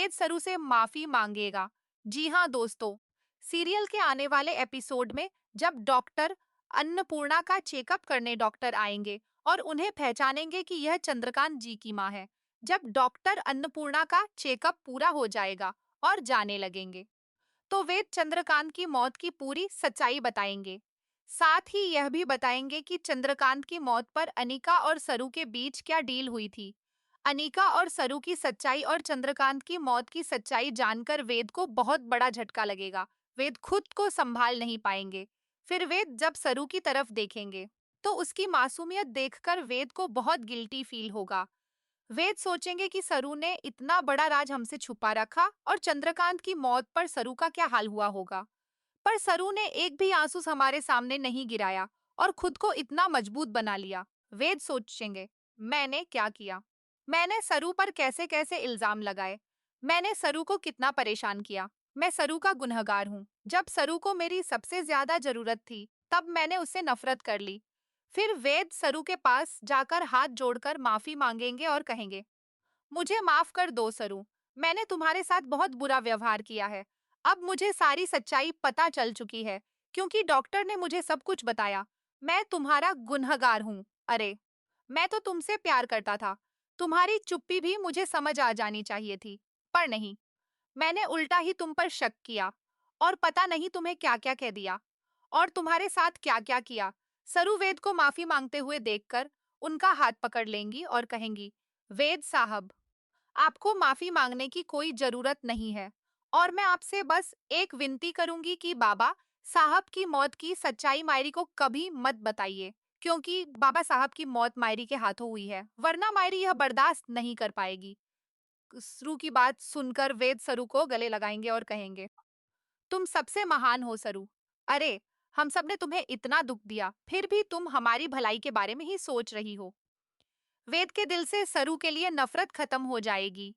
वेद सरू से माफी मांगेगा। जी हाँ दोस्तों, सीरियल के आने वाले एपिसोड में जब डॉक्टर अन्नपूर्णा का चेकअप करने डॉक्टर आएंगे और उन्हें पहचानेंगे कि यह चंद्रकांत जी की माँ है। जब डॉक्टर अन्नपूर्णा का चेकअप पूरा हो जाएगा और जाने लगेंगे, तो वेद चंद्रकांत की मौत की पूरी सच्चाई बताएंगे। साथ ही यह भी बताएंगे कि चंद्रकांत की मौत पर अनीका और सरू के बीच क्या डील हुई थी। अनीका और सरू की सच्चाई और चंद्रकांत की मौत की सच्चाई जानकर वेद को बहुत बड़ा झटका लगेगा। वेद खुद को संभाल नहीं पाएंगे। फिर वेद जब सरू की तरफ देखेंगे, तो उसकी मासूमियत देखकर वेद को बहुत गिल्टी फील होगा। वेद सोचेंगे कि सरू ने इतना बड़ा राज हमसे छुपा रखा और चंद्रकांत की मौत पर सरू का क्या हाल हुआ होगा। पर सरू ने एक भी आंसू हमारे सामने नहीं गिराया और खुद को इतना मजबूत बना लिया। वेद सोचेंगे, मैंने क्या किया? मैंने सरू पर कैसे कैसे इल्जाम लगाए? मैंने सरू को कितना परेशान किया? मैं सरू का गुनहगार हूँ। जब सरू को मेरी सबसे ज्यादा जरूरत थी, तब मैंने उससे नफरत कर ली। फिर वेद सरू के पास जाकर हाथ जोड़कर माफी मांगेंगे और कहेंगे, मुझे माफ कर दो सरू, मैंने तुम्हारे साथ बहुत बुरा व्यवहार किया है। अब मुझे सारी सच्चाई पता चल चुकी है, क्योंकि डॉक्टर ने मुझे सब कुछ बताया। मैं तुम्हारा गुनहगार हूँ। अरे, मैं तो तुमसे प्यार करता था। तुम्हारी चुप्पी भी मुझे समझ आ जानी चाहिए थी, पर नहीं। मैंने उल्टा ही तुम पर शक किया और पता नहीं तुम्हें क्या-क्या कह दिया और तुम्हारे साथ क्या-क्या किया। सरू वेद को माफी मांगते हुए देखकर उनका हाथ पकड़ लेंगी और कहेंगी, वेद साहब, आपको माफी मांगने की कोई जरूरत नहीं है और मैं आपसे बस एक विनती करूंगी कि बाबा साहब की मौत की सच्चाई मायरी को कभी मत बताइए, क्योंकि बाबा साहब की मौत मायरी के हाथों हुई है, वरना मायरी यह बर्दाश्त नहीं कर पाएगी। सरू की बात सुनकर वेद सरू को गले लगाएंगे और कहेंगे, तुम सबसे महान हो सरू। अरे, हम सब ने तुम्हें इतना दुख दिया, फिर भी तुम हमारी भलाई के बारे में ही सोच रही हो। वेद के दिल से सरू के लिए नफरत खत्म हो जाएगी।